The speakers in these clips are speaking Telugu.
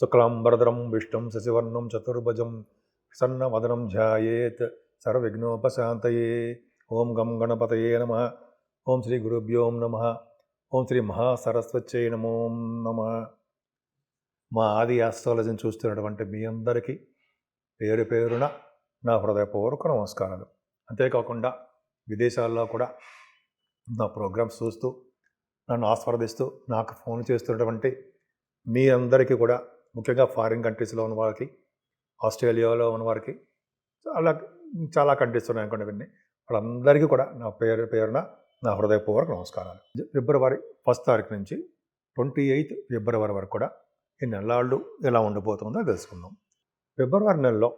శుక్లాంబరధరం విష్ణుం శశివర్ణం చతుర్భుజం ప్రసన్నవదనం ధ్యాయేత్ సర్వవిఘ్నోపశాంతయే. ఓం గం గణపతయే నమః. ఓం శ్రీ గురుభ్యో నమః. ఓం శ్రీ మహాసరస్వత్యై నమో నమః. మా ఆది ఆస్ట్రాలజీని చూస్తున్నటువంటి మీ అందరికీ పేరు పేరున నా హృదయపూర్వక నమస్కారాలు. అంతేకాకుండా విదేశాల్లో కూడా నా ప్రోగ్రామ్స్ చూస్తూ నన్ను ఆస్వాదిస్తూ నాకు ఫోన్ చేస్తున్నటువంటి మీ అందరికీ కూడా, ముఖ్యంగా ఫారిన్ కంట్రీస్లో ఉన్న వారికి, ఆస్ట్రేలియాలో ఉన్న వారికి, చాలా కంట్రీస్ ఉన్నాయి అనుకోండి, ఇవన్నీ వాళ్ళందరికీ కూడా నా పేరున నా హృదయపూర్వక నమస్కారాలు. ఫిబ్రవరి 1 తారీఖు నుంచి 28 ఫిబ్రవరి వరకు కూడా ఈ నెలలు ఎలా ఉండబోతుందో తెలుసుకుందాం. ఫిబ్రవరి నెలలో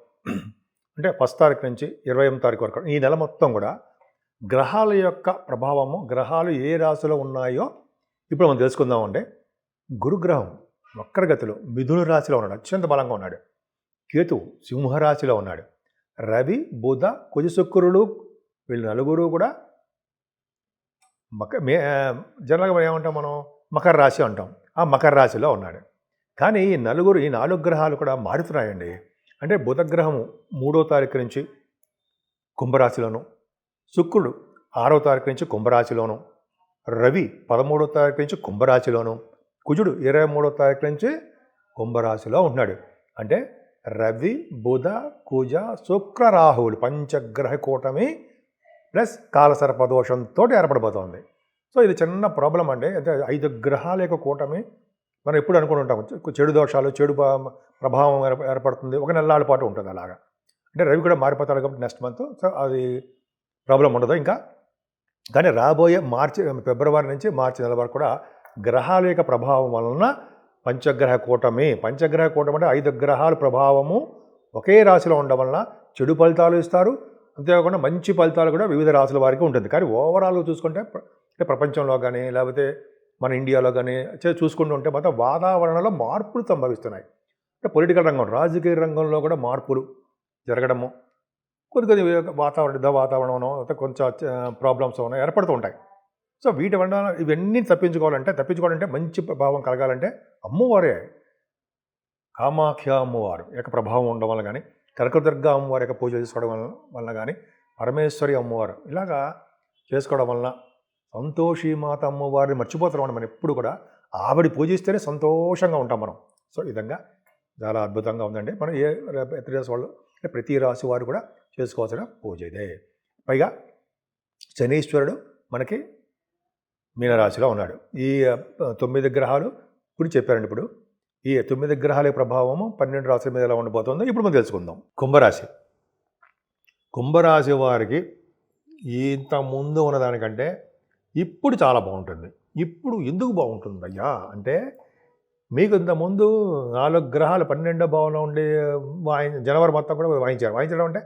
అంటే 1 తారీఖు నుంచి 28 తారీఖు వరకు ఈ నెల మొత్తం కూడా గ్రహాల యొక్క ప్రభావము, గ్రహాలు ఏ రాశిలో ఉన్నాయో ఇప్పుడు మనం తెలుసుకుందామండి. గురుగ్రహం వక్రగతిలో మిథున రాశిలో ఉన్నాడు, అత్యంత బలంగా ఉన్నాడు. కేతు సింహరాశిలో ఉన్నాడు. రవి, బుధ, కుజ, శుక్రులు వీళ్ళు నలుగురు కూడా జనరల్గా ఏమంటాం మనం, మకర రాశి అంటాం. ఆ మకర రాశిలో ఉన్నాడు. కానీ ఈ 4 గ్రహాలు కూడా మారుతున్నాయండి. అంటే బుధగ్రహము 3వ తారీఖు నుంచి కుంభరాశిలోను, శుక్రుడు 6వ తారీఖు నుంచి కుంభరాశిలోను, రవి 13వ తారీఖు నుంచి కుంభరాశిలోను, కుజుడు 23వ తారీఖు నుంచి కుంభరాశిలో ఉన్నాడు. అంటే రవి, బుధ, కుజ, శుక్ర, రాహువులు పంచగ్రహ కూటమి ప్లస్ కాలసర్పదోషంతో ఏర్పడిపోతుంది. సో ఇది చిన్న ప్రాబ్లం అండి. అంటే 5 గ్రహాల యొక్క కూటమి మనం ఎప్పుడు అనుకుని ఉంటాం, చెడు దోషాలు, చెడు ప్రభావం ఏర్పడుతుంది, ఒక నెలల పాటు ఉంటుంది అలాగా. అంటే రవి కూడా మారిపోతాడు కాబట్టి నెక్స్ట్ మంత్, సో అది ప్రాబ్లం ఉండదు ఇంకా. కానీ రాబోయే ఫిబ్రవరి నుంచి మార్చి నెల వరకు కూడా గ్రహాల యొక్క ప్రభావం వలన పంచగ్రహ కూటమి అంటే 5 గ్రహాల ప్రభావము ఒకే రాశిలో ఉండడం వలన చెడు ఫలితాలు ఇస్తారు. అంతేకాకుండా మంచి ఫలితాలు కూడా వివిధ రాశుల వారికి ఉంటుంది. కానీ ఓవరాల్గా చూసుకుంటే ప్రపంచంలో కానీ లేకపోతే మన ఇండియాలో కానీ చూసుకుంటూ ఉంటే మొత్తం వాతావరణంలో మార్పులు సంభవిస్తున్నాయి. అంటే పొలిటికల్ రంగం, రాజకీయ రంగంలో కూడా మార్పులు జరగడము, కొద్ది వాతావరణం కొంచెం ప్రాబ్లమ్స్ ఏర్పడుతూ ఉంటాయి. సో వీటి వల్ల ఇవన్నీ తప్పించుకోవాలంటే మంచి ప్రభావం కలగాలంటే అమ్మవారే, కామాఖ్య అమ్మవారు యొక్క ప్రభావం ఉండడం వల్ల కానీ, కనకదుర్గ అమ్మవారి యొక్క పూజ చేసుకోవడం వలన కానీ, పరమేశ్వరి అమ్మవారు ఇలాగా చేసుకోవడం వలన, సంతోషి మాత అమ్మవారిని మర్చిపోతాం మనం ఎప్పుడు కూడా. ఆవిడ పూజిస్తేనే సంతోషంగా ఉంటాం మనం. సో ఈ విధంగా చాలా అద్భుతంగా ఉందండి. మనం ప్రతి రాశి వారు కూడా చేసుకోవాల్సిన పూజ ఇదే. పైగా శనీశ్వరుడు మనకి మీనరాశిలో ఉన్నాడు. ఈ 9 గ్రహాలు ఇప్పుడు చెప్పారండి. ఇప్పుడు ఈ 9 గ్రహాల ప్రభావము 12 రాశుల మీద ఎలా ఉండబోతుందో ఇప్పుడు మనం తెలుసుకుందాం. కుంభరాశి వారికి ఇంత ముందు ఉన్నదానికంటే ఇప్పుడు చాలా బాగుంటుంది. ఇప్పుడు ఎందుకు బాగుంటుంది అయ్యా అంటే, మీకు ఇంతకుముందు 4 గ్రహాలు 12వ భావంలో ఉండి జనవరి మొత్తం కూడా వాయించడం అంటే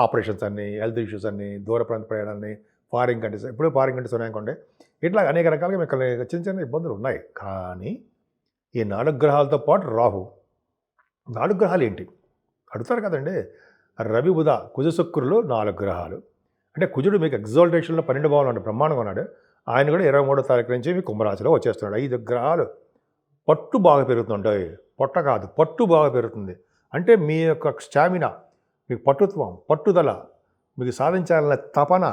ఆపరేషన్స్ అన్ని, హెల్త్ ఇష్యూస్ అన్ని, దూర ప్రాంత ప్రయాణాలని, ఫారిన్ కంట్రీస్, ఇప్పుడు ఫారిన్ కంట్రీస్ ఉన్నాయనుకోండి, ఇట్లా అనేక రకాలుగా మీకు చిన్న చిన్న ఇబ్బందులు ఉన్నాయి. కానీ ఈ 4 గ్రహాలతో పాటు రాహు, 4 గ్రహాలు ఏంటి అడుగుతారు కదండి. రవి, బుధ, కుజ, శుక్రులు 4 గ్రహాలు. అంటే కుజుడు మీకు ఎగ్జాల్టేషన్లో 12వ భావంలో ఉన్నాడు, బ్రహ్మాండంగా ఉన్నాడు. ఆయన కూడా 23వ తారీఖు నుంచి మీ కుంభరాశిలో వచ్చేస్తున్నాడు. 5 గ్రహాలు పట్టు బాగా పెరుగుతుంటాయి. పొట్ట కాదు, పట్టు బాగా పెరుగుతుంది. అంటే మీ యొక్క స్టామినా, మీకు పట్టుదల, మీకు సాధించాలనే తపన,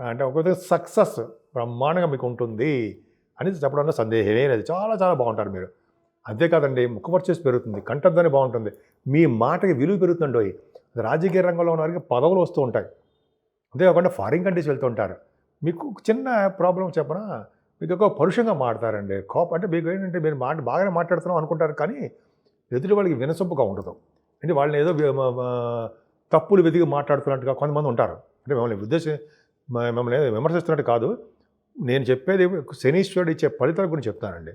అంటే ఒక సక్సెస్ బ్రహ్మాండంగా మీకు ఉంటుంది అని చెప్పడంలో సందేహమే లేదు. చాలా చాలా బాగుంటారు మీరు. అంతేకాదండి, ముఖపరిచేసి పెరుగుతుంది, కంఠధ్వని బాగుంటుంది, మీ మాటకి విలువ పెరుగుతుందండి. రాజకీయ రంగంలో ఉన్న వారికి పదవులు వస్తూ ఉంటాయి. అంతేకాకుండా ఫారిన్ కంట్రీస్ వెళ్తూ ఉంటారు. మీకు చిన్న ప్రాబ్లం చెప్పనా, మీకు ఒక పరుషంగా మాట్లాడతారండి. అంటే మీకు ఏంటంటే మీరు బాగానే మాట్లాడుతున్నాం అనుకుంటారు, కానీ ఎదుటి వాళ్ళకి వినసొంపుగా ఉండదు. అంటే వాళ్ళని ఏదో తప్పులు వెతికి మాట్లాడుతున్నట్టుగా కొంతమంది ఉంటారు. అంటే మిమ్మల్ని విమర్శిస్తున్నట్టు కాదు, నేను చెప్పేది శనీశ్వరుడు ఇచ్చే ఫలితాల గురించి చెప్తానండి.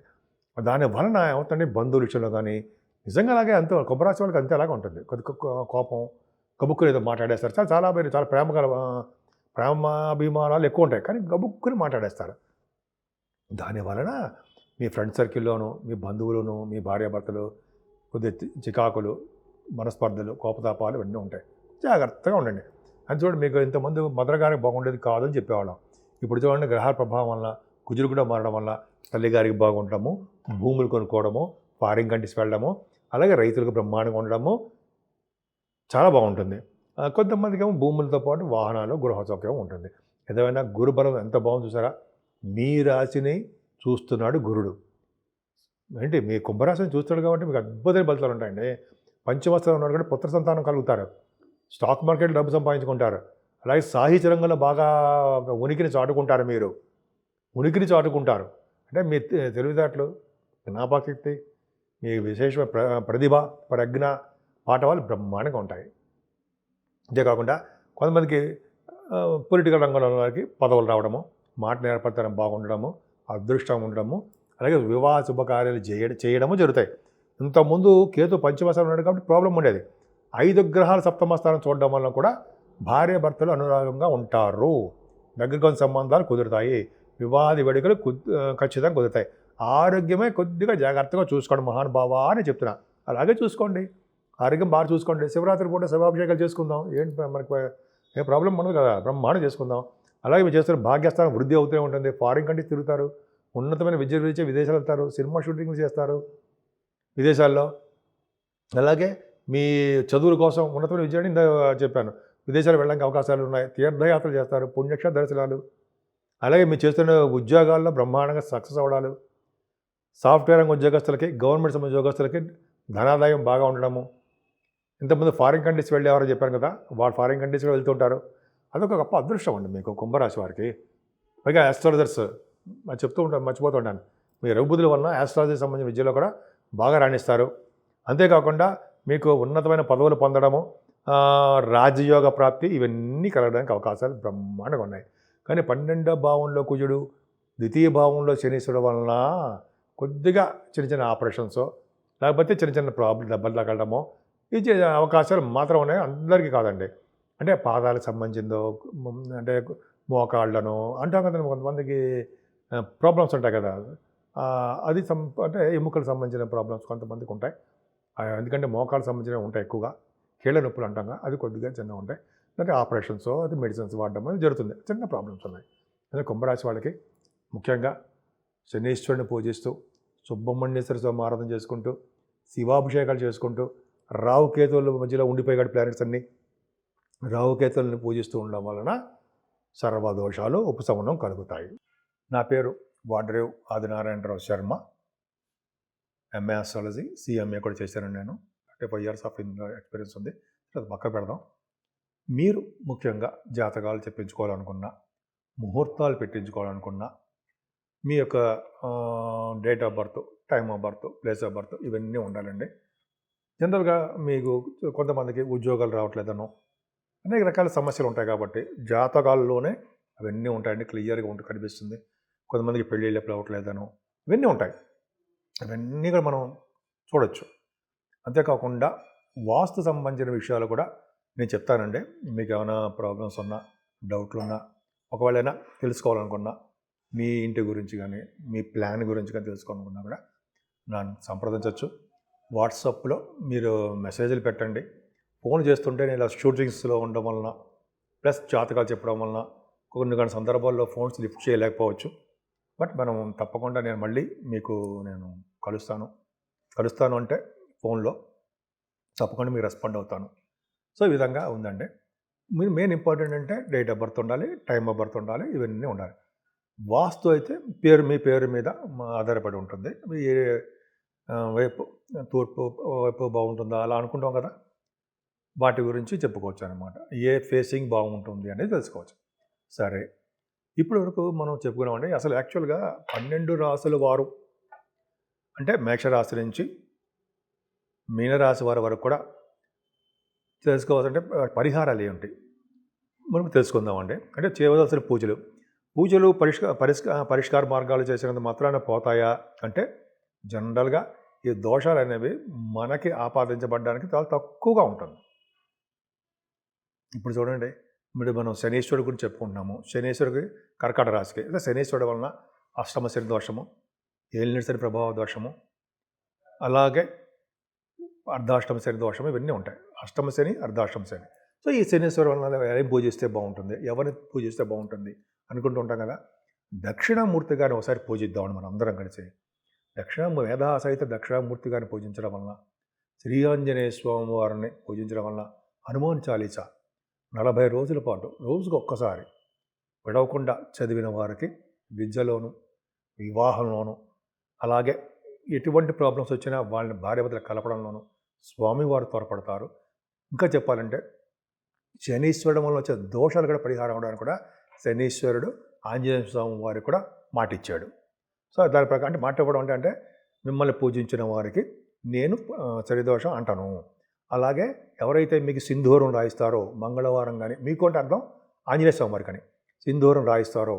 దాని వలన ఏమవుతుంది, బంధువుల విషయంలో కానీ నిజంగా అలాగే అంతే, కుంభరాశి వాళ్ళకి అంతే అలాగే ఉంటుంది. కొద్ది కోపం, గబుక్కుని ఏదో మాట్లాడేస్తారు. చాలా ప్రేమాభిమానాలు ఎక్కువ ఉంటాయి, కానీ గబుక్కుని మాట్లాడేస్తారు. దాని వలన మీ ఫ్రెండ్ సర్కిల్లోనూ, మీ బంధువులను, మీ భార్యాభర్తలు కొద్ది చికాకులు, మనస్పర్ధలు, కోపతాపాలు ఇవన్నీ ఉంటాయి. జాగ్రత్తగా ఉండండి. అది చూడండి, మీకు ఇంతకుముందు మదరగారికి బాగుండేది కాదని చెప్పేవాళ్ళం. ఇప్పుడు చూడండి, గ్రహాల ప్రభావం వల్ల, కుజులు కూడా మారడం వల్ల తల్లిగారికి బాగుండటము, భూములు కొనుక్కోవడము, ఫారిన్ కంట్రీస్ వెళ్ళడము, అలాగే రైతులకు బ్రహ్మాండంగా ఉండడము చాలా బాగుంటుంది. కొంతమందికి ఏమో భూములతో పాటు వాహనాలు, గృహ సౌఖ్యం ఉంటుంది. ఏదేమైనా గురుబలం ఎంత బాగుంది చూసారా? మీ రాశిని చూస్తున్నాడు గురుడు. ఏంటి మీ కుంభరాశిని చూస్తాడు కాబట్టి మీకు అద్భుతమైన ఫలితాలు ఉంటాయండి. పంచమస్థలం ఉన్నాడు కూడా పుత్ర సంతానం కలుగుతారు. స్టాక్ మార్కెట్లో డబ్బు సంపాదించుకుంటారు. అలాగే సాహిత్య రంగంలో బాగా ఉనికిని చాటుకుంటారు మీరు. ఉనికిని చాటుకుంటారు. అంటే మీ తెలివితేటలు, జ్ఞాపకశక్తి, మీ విశేషమైన ప్రతిభ, ప్రజ్ఞ, పాఠవాలు బ్రహ్మాండంగా ఉంటాయి. అంతేకాకుండా కొంతమందికి పొలిటికల్ రంగంలో వారికి పదవులు రావడము, మాట నేర్పడతనం బాగుండడము, అదృష్టం ఉండడము, అలాగే వివాహ శుభకార్యాలు చేయడము జరుగుతాయి. ఇంతకుముందు కేతు పంచమస్థానం ఉన్నాడు కాబట్టి ప్రాబ్లం ఉండేది. 5 గ్రహాలు సప్తమ స్థానం చూడడం వల్ల కూడా భార్యాభర్తలు అనురాగంగా ఉంటారు. దగ్గర కొన్ని సంబంధాలు కుదురుతాయి. వివాహాది వేడుకలు ఖచ్చితంగా కుదురుతాయి. ఆరోగ్యమే కొద్దిగా జాగ్రత్తగా చూసుకోండి మహానుభావా అని చెప్తున్నా. అలాగే చూసుకోండి, ఆరోగ్యం బాగా చూసుకోండి. శివరాత్రి పూట శివాభిషేకాలు చేసుకుందాం, ఏంటి మనకి ఏ ప్రాబ్లం ఉండదు కదా, బ్రహ్మాండం చేసుకుందాం. అలాగే మీరు చేస్తున్న భాగ్యస్థానం వృద్ధి అవుతూనే ఉంటుంది. ఫారిన్ కంట్రీస్ తిరుగుతారు, ఉన్నతమైన విద్య గురించి విదేశాలు వెళ్తారు, సినిమా షూటింగ్లు చేస్తారు విదేశాల్లో. అలాగే మీ చదువుల కోసం ఉన్నతమైన విద్యని ఇందా చెప్పాను, విదేశాలు వెళ్ళడానికి అవకాశాలు ఉన్నాయి. తీర్థయాత్రలు చేస్తారు, పుణ్యక్షేత్ర దర్శనాలు. అలాగే మీరు చేస్తున్న ఉద్యోగాల్లో బ్రహ్మాండంగా సక్సెస్ అవ్వడాలు. సాఫ్ట్వేర్ రంగ ఉద్యోగస్తులకి, గవర్నమెంట్ సంబంధించిన ఉద్యోగస్తులకి ధనాదాయం బాగా ఉండడము. ఇంతకుముందు ఫారిన్ కంట్రీస్ వెళ్ళేవారని చెప్పాను కదా, వాళ్ళు ఫారిన్ కంట్రీస్లో వెళ్తుంటారు. అదొక గొప్ప అదృష్టం అండి మీకు కుంభరాశి వారికి. పైగా ఆస్ట్రాలజర్స్ చెప్తూ ఉంటాను, మర్చిపోతుంటాను. మీ రఘుబుద్ధుల వలన ఆస్ట్రాలజీ సంబంధించిన విద్యలో కూడా బాగా రాణిస్తారు. అంతేకాకుండా మీకు ఉన్నతమైన పదవులు పొందడము, రాజయోగ ప్రాప్తి ఇవన్నీ కలగడానికి అవకాశాలు బ్రహ్మాండంగా ఉన్నాయి. కానీ 12వ భావంలో కుజుడు, ద్వితీయ భావంలో శనీశ్వరుడు వలన కొద్దిగా చిన్న చిన్న ఆపరేషన్స్, లేకపోతే చిన్న చిన్న ప్రాబ్లం దెబ్బలు తగలడమో ఇది అవకాశాలు మాత్రం ఉన్నాయి. అందరికీ కాదండి. అంటే పాదాలకు సంబంధించిందో, అంటే మోకాళ్ళను అంటాం కదా, కొంతమందికి ప్రాబ్లమ్స్ ఉంటాయి కదా, అది అంటే ఎముకలకు సంబంధించిన ప్రాబ్లమ్స్ కొంతమందికి ఉంటాయి. ఎందుకంటే మోకాళ్ళకు సంబంధించినవి ఉంటాయి ఎక్కువగా. కీళ్ళ నొప్పులు అంటాం, అది కొద్దిగా చిన్నగా ఉంటాయి. అంటే ఆపరేషన్స్, అది మెడిసిన్స్ వాడడం అనేది జరుగుతుంది. చిన్న ప్రాబ్లమ్స్ ఉన్నాయి. అదే కుంభరాశి వాళ్ళకి ముఖ్యంగా శనీశ్వరుని పూజిస్తూ, సుబ్రహ్మణ్యేశ్వర స్వామి ఆరాధన చేసుకుంటూ, శివాభిషేకాలు చేసుకుంటూ, రాహుకేతువుల మధ్యలో ఉండిపోయాడు ప్లానెట్స్ అన్నీ, రాహుకేతువులను పూజిస్తూ ఉండడం వలన సర్వదోషాలు ఉపశమనం కలుగుతాయి. నా పేరు Vadrev Adinarayanarao Sharma. MA astrology, CMA కూడా చేశాను నేను. 35 years ఆఫ్ ఎక్స్పీరియన్స్ ఉంది. అది పక్క పెడదాం. మీరు ముఖ్యంగా జాతకాలు చెప్పించుకోవాలనుకున్నా, ముహూర్తాలు పెట్టించుకోవాలనుకున్నా, మీ యొక్క date of birth, time of birth, place of birth ఇవన్నీ ఉండాలండి. జనరల్గా మీకు కొంతమందికి ఉద్యోగాలు రావట్లేదనో, అనేక రకాల సమస్యలు ఉంటాయి కాబట్టి జాతకాల్లోనే అవన్నీ ఉంటాయండి, క్లియర్గా కనిపిస్తుంది. కొంతమందికి పెళ్ళిళ్ళు రావట్లేదనో ఇవన్నీ ఉంటాయి. అవన్నీ కూడా మనం చూడొచ్చు. అంతేకాకుండా వాస్తు సంబంధించిన విషయాలు కూడా నేను చెప్తానండి. మీకు ఏమైనా ప్రాబ్లమ్స్ ఉన్నా, డౌట్లు ఉన్నా, ఒకవేళ తెలుసుకోవాలనుకున్నా, మీ ఇంటి గురించి కానీ, మీ ప్లాన్ గురించి కానీ తెలుసుకోవాలనుకున్నా కూడా నన్ను సంప్రదించవచ్చు. వాట్సాప్లో మీరు మెసేజ్లు పెట్టండి. ఫోన్ చేస్తుంటే నేను ఇలా షూటింగ్స్లో ఉండడం వలన, ప్లస్ జాతకాలు చెప్పడం వలన కొన్ని సందర్భాల్లో ఫోన్స్ లిఫ్ట్ చేయలేకపోవచ్చు. బట్ మనం తప్పకుండా నేను మళ్ళీ మీకు నేను కలుస్తాను అంటే ఫోన్లో తప్పకుండా మీకు రెస్పాండ్ అవుతాను. సో ఈ విధంగా ఉందండి. మీరు మెయిన్ ఇంపార్టెంట్ అంటే డేట్ ఆఫ్ బర్త్ ఉండాలి, టైమ్ ఆఫ్ బర్త్ ఉండాలి, ఇవన్నీ ఉండాలి. వాస్తు అయితే మీ పేరు మీద ఆధారపడి ఉంటుంది. ఏ వైపు, తూర్పు వైపు బాగుంటుందా అలా అనుకుంటాం కదా, వాటి గురించి చెప్పుకోవచ్చు అనమాట. ఏ ఫేసింగ్ బాగుంటుంది అనేది తెలుసుకోవచ్చు. సరే, ఇప్పటి వరకు మనం చెప్పుకున్నామండి. అసలు యాక్చువల్గా 12 రాసుల వారు అంటే మేషరాశి నుంచి మీనరాశి వారి వరకు కూడా తెలుసుకోవాల్సింటే పరిహారాలు ఏమిటి మనం తెలుసుకుందామండి. అంటే చేయవలసిన పూజలు పరిష్కార మార్గాలు చేసినంత మాత్రాన పోతాయా అంటే జనరల్గా ఈ దోషాలు అనేవి మనకి ఆపాదించబడడానికి చాలా తక్కువగా ఉంటుంది. ఇప్పుడు చూడండి, ఇప్పుడు మనం శనీశ్వరుడు గురించి చెప్పుకుంటున్నాము. శనీశ్వరుడికి కర్కాటక రాశికి, అంటే శనీశ్వరుడు వలన అష్టమ శని దోషము, ఏలినాటి శని ప్రభావ దోషము, అలాగే అర్ధాష్టమ శని దోషము, ఇవన్నీ ఉంటాయి. అష్టమ శని, అర్ధాష్టమ శని. సో ఈ శనీశ్వరుడు వలన ఏం పూజిస్తే బాగుంటుంది, ఎవరిని పూజిస్తే బాగుంటుంది అనుకుంటూ ఉంటాం కదా. దక్షిణామూర్తి గారిని ఒకసారి పూజిద్దామని మనం అందరం కలిసి. మేధా సహిత దక్షిణామూర్తి గారిని పూజించడం వలన, శ్రీ ఆంజనేయ స్వామి వారిని పూజించడం వలన, హనుమాన్ చాలీసా 40 రోజుల పాటు రోజుకు ఒక్కసారి విడవకుండా చదివిన వారికి విద్యలోను, వివాహంలోను, అలాగే ఎటువంటి ప్రాబ్లమ్స్ వచ్చినా వాళ్ళని భార్యాభర్తలు కలపడంలోనూ స్వామివారు త్వరపడతారు. ఇంకా చెప్పాలంటే శనీశ్వరుడు వల్ల వచ్చే దోషాలు కూడా పరిహారం అవడానికి కూడా శనీశ్వరుడు ఆంజనేయ స్వామి వారికి కూడా మాటిచ్చాడు. సో దాని ప్రకారం అంటే మాట ఇవ్వడం అంటే మిమ్మల్ని పూజించిన వారికి నేను చరిదోషం అంటాను. అలాగే ఎవరైతే మీకు సింధూరం రాయిస్తారో మంగళవారం కానీ, మీకు అంటే అర్థం ఆంజనేయ స్వామి వారికి కానీ సింధూరం రాయిస్తారో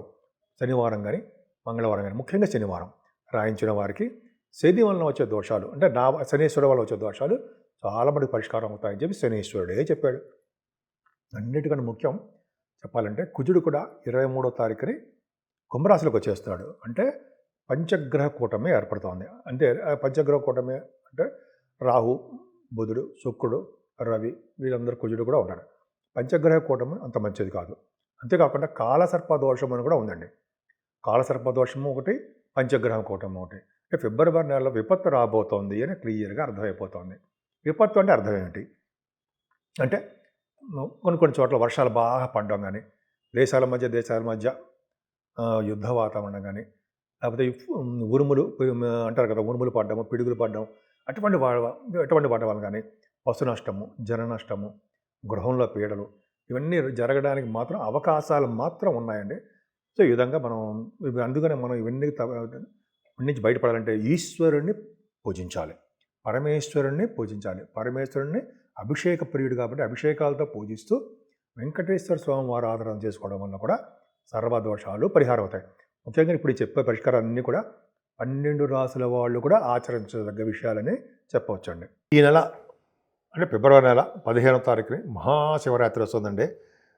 శనివారం కానీ మంగళవారం కానీ, ముఖ్యంగా శనివారం రాయించిన వారికి శని వలన వచ్చే దోషాలు అంటే శనీశ్వరుడు వల్ల వచ్చే దోషాలు చాలా మంది పరిష్కారం అవుతాయని చెప్పి శనీశ్వరుడే చెప్పాడు. అన్నిటికన్నా ముఖ్యం చెప్పాలంటే కుజుడు కూడా 23వ తారీఖుని కుంభరాశిలోకి వచ్చేస్తాడు. అంటే పంచగ్రహ కూటమి ఏర్పడుతోంది. అంటే పంచగ్రహ కూటమి అంటే రాహు, బుధుడు, శుక్రుడు, రవి, వీళ్ళందరూ కుజుడు కూడా ఉన్నారు. పంచగ్రహ కూటమి అంత మంచిది కాదు. అంతేకాకుండా కాలసర్ప దోషం అని కూడా ఉందండి. కాలసర్ప దోషము ఒకటి, పంచగ్రహం కూటమి ఒకటి. అంటే ఫిబ్రవరి నెలలో విపత్తు రాబోతోంది అని క్లియర్గా అర్థమైపోతుంది. విపత్తు అంటే అర్థం ఏంటి అంటే కొన్ని చోట్ల వర్షాలు బాగా పడడం కానీ, దేశాల మధ్య యుద్ధ వాతావరణం కానీ, లేకపోతే ఉరుములు అంటారు కదా, ఉరుములు పడ్డము, పిడుగులు పడ్డం, అటువంటి వాటి వల్ల కానీ పశు నష్టము, జన నష్టము, గృహంలో పీడలు, ఇవన్నీ జరగడానికి మాత్రం అవకాశాలు మాత్రం ఉన్నాయండి. సో ఈ విధంగా అందుకనే మనం ఇవన్నీ నుంచి బయటపడాలంటే ఈశ్వరుణ్ణి పూజించాలి, పరమేశ్వరుణ్ణి అభిషేక ప్రియుడు కాబట్టి అభిషేకాలతో పూజిస్తూ వెంకటేశ్వర స్వామి వారు ఆరాధన చేసుకోవడం వల్ల కూడా సర్వదోషాలు పరిహారం అవుతాయి. ముఖ్యంగా ఇప్పుడు చెప్పే పరిష్కారాలన్నీ కూడా 12 రాసుల వాళ్ళు కూడా ఆచరించదగ్గ విషయాలని చెప్పవచ్చండి. ఈ నెల అంటే ఫిబ్రవరి నెల 15వ తారీఖుని మహాశివరాత్రి వస్తుందండి.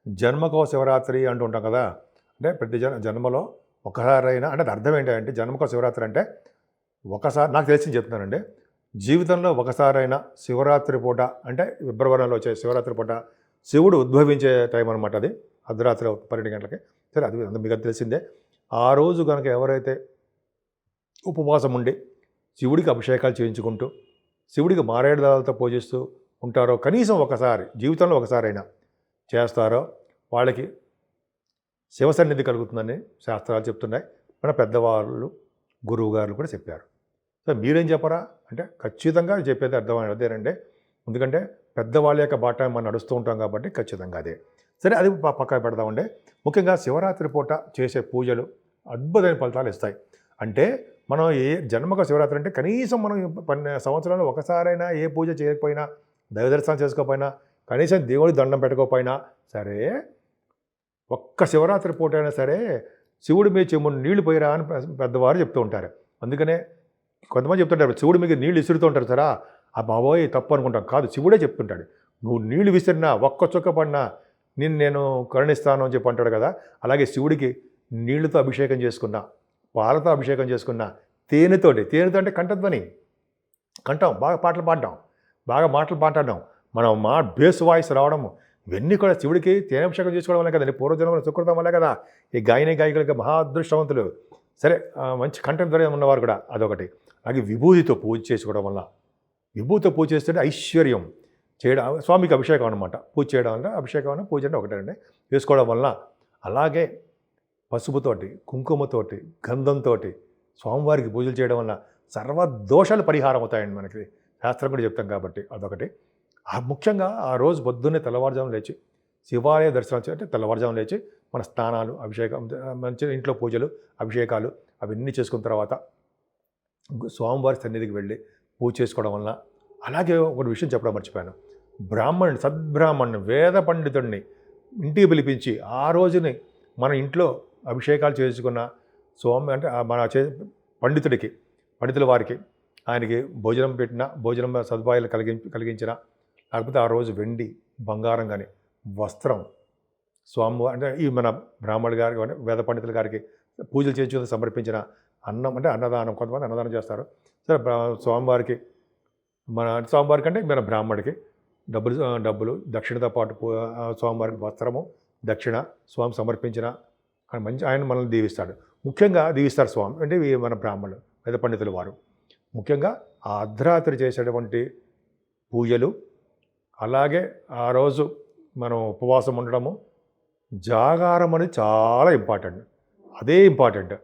జన్మకో శివరాత్రి అంటూ ఉంటాం కదా. అంటే ప్రతి జన్మలో ఒకసారైనా, అంటే అర్థం ఏంటంటే జన్మకో శివరాత్రి అంటే ఒకసారి, నాకు తెలిసి చెప్తున్నానండి, జీవితంలో ఒకసారైనా శివరాత్రి పూట అంటే ఫిబ్రవరి నెలలో వచ్చే శివరాత్రి పూట శివుడు ఉద్భవించే టైం అనమాట. అది అర్ధరాత్రి 12 గంటలకి. సరే, అది మీకు అది తెలిసిందే. ఆ రోజు కనుక ఎవరైతే ఉపవాసం ఉండి శివుడికి అభిషేకాలు చేయించుకుంటూ శివుడికి మారేడు దళాలతో పూజిస్తూ ఉంటారో, కనీసం ఒకసారి జీవితంలో ఒకసారైనా చేస్తారో వాళ్ళకి శివసన్నిధి కలుగుతుందని శాస్త్రాలు చెప్తున్నాయి. మన పెద్దవాళ్ళు, గురువు గారు కూడా చెప్పారు. సో మీరేం చెప్పరా అంటే ఖచ్చితంగా చెప్పేది అదేనండి. ఎందుకంటే పెద్దవాళ్ళ యొక్క బాట మనం నడుస్తూ ఉంటాం కాబట్టి ఖచ్చితంగా అదే. సరే, అది పక్కా పెడదామండి. ముఖ్యంగా శివరాత్రి పూట చేసే పూజలు అద్భుతమైన ఫలితాలు ఇస్తాయి. అంటే మనం జన్మక శివరాత్రి అంటే కనీసం మనం 12 సంవత్సరాలు ఒకసారైనా ఏ పూజ చేయకపోయినా, దైవ దర్శనం చేసుకోకపోయినా, కనీసం దేవుడి దండం పెట్టుకోకపోయినా సరే, ఒక్క శివరాత్రి పూట అయినా సరే శివుడు మీ చెమ్ముడు నీళ్లు పోయిరా అని పెద్దవారు చెప్తూ ఉంటారు. అందుకనే కొంతమంది చెప్తుంటారు శివుడు మీకు నీళ్ళు విసురుతూ ఉంటారు. సరా, ఆ బాబోయ్ తప్పు అనుకుంటాం. కాదు, శివుడే చెప్తుంటాడు, నువ్వు నీళ్లు విసిరినా, ఒక్క చుక్క పడినా నేను కరుణిస్తాను అని చెప్పి అంటాడు కదా. అలాగే శివుడికి నీళ్లతో అభిషేకం చేసుకున్నా, పాలతో అభిషేకం చేసుకున్నా, తేనెతో అంటే కంఠధ్వని, బాగా పాటలు పాడడం, బాగా మాటలు మాట్లాడడం, మనం బేస్ వాయిస్ రావడము, ఇవన్నీ కూడా శివుడికి తేనాభిషేకం చేసుకోవడం వల్లే కదండి. పూర్వజన్మల సుకృతం వల్లే కదా ఈ గాయకులకి మహా అదృష్టవంతులు. సరే, మంచి కంఠధ్వని ఉన్నవారు కూడా అదొకటి. అలాగే విభూతితో పూజ చేసుకోవడం వల్ల, విభూతితో పూజ చేస్తుంటే ఐశ్వర్యం చేయడం, స్వామికి అభిషేకం అనమాట. పూజ చేయడం వల్ల అభిషేకం అన్న పూజ అంటే ఒకటండి, చేసుకోవడం వల్ల. అలాగే పసుపుతోటి, కుంకుమతోటి, గంధంతో స్వామివారికి పూజలు చేయడం వల్ల సర్వదోషాలు పరిహారం అవుతాయండి. మనకి శాస్త్రం కూడా చెప్తాం కాబట్టి అదొకటి. ముఖ్యంగా ఆ రోజు పొద్దున్నే తెల్లవారుజామున లేచి శివాలయ దర్శనం అంటే తెల్లవారుజామున లేచి మన స్నానాలు, అభిషేకం, మంచిగా ఇంట్లో పూజలు, అభిషేకాలు అవన్నీ చేసుకున్న తర్వాత స్వామివారి సన్నిధికి వెళ్ళి పూజ చేసుకోవడం వల్ల. అలాగే ఒక విషయం చెప్పడం మర్చిపోయాను, సద్బ్రాహ్మణుని, వేద పండితుడిని ఇంటికి పిలిపించి ఆ రోజుని మన ఇంట్లో అభిషేకాలు చేసుకున్న స్వామి అంటే మన పండితుల వారికి ఆయనకి భోజనం పెట్టిన, భోజనం సదుపాయాలు కలిగించిన, లేకపోతే ఆ రోజు వెండి, బంగారం కానీ, వస్త్రం, స్వామి అంటే ఈ మన బ్రాహ్మణుడి గారికి, వేద పండితుల గారికి పూజలు చేయించుకుని సమర్పించిన అన్నం అంటే అన్నదానం, కొంతమంది అన్నదానం చేస్తారు. సరే, స్వామివారికి అంటే మన బ్రాహ్మడికి డబ్బులు దక్షిణతో పాటు స్వామివారికి వస్త్రము, దక్షిణ స్వామి సమర్పించిన మంచి ఆయన మనల్ని దీవిస్తాడు. ముఖ్యంగా దీవిస్తారు స్వామి అంటే మన బ్రాహ్మణులు, వేద పండితుల వారు. ముఖ్యంగా ఆ అర్ధరాత్రి చేసేటువంటి పూజలు, అలాగే ఆ రోజు మనం ఉపవాసం ఉండడము, జాగారం అనేది చాలా ఇంపార్టెంట్. అదే ఇంపార్టెంట్.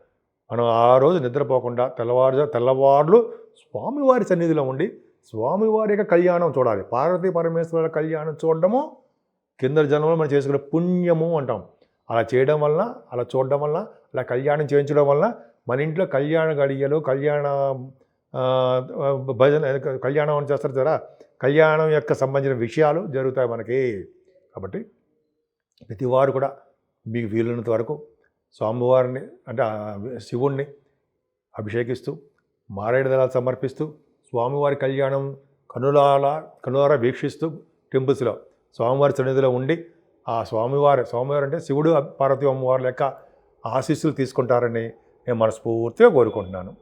మనం ఆ రోజు నిద్రపోకుండా తెల్లవార్లు స్వామివారి సన్నిధిలో ఉండి స్వామివారి యొక్క కళ్యాణం చూడాలి. పార్వతీ పరమేశ్వరుల కళ్యాణం చూడడము కింద జన్మలో మనం చేసుకునే పుణ్యము అంటాం. అలా చేయడం వల్ల, అలా చూడడం వల్ల, అలా కళ్యాణం చేయించడం వల్ల మన ఇంట్లో కళ్యాణ గడియలు, భజన, కళ్యాణం అని చేస్తారు కదా, కళ్యాణం యొక్క సంబంధించిన విషయాలు జరుగుతాయి మనకి. కాబట్టి ప్రతివారు కూడా మీకు వీలున్నంత వరకు స్వామివారిని అంటే శివుణ్ణి అభిషేకిస్తూ మారేడు దళాలు సమర్పిస్తూ స్వామివారి కళ్యాణం కనులారా వీక్షిస్తూ టెంపుల్స్లో స్వామివారి సన్నిధిలో ఉండి ఆ స్వామివారు అంటే శివుడు పార్వతీ అమ్మవారి లెక్క ఆశీస్సులు తీసుకుంటారని నేను మనస్ఫూర్తిగా కోరుకుంటున్నాను.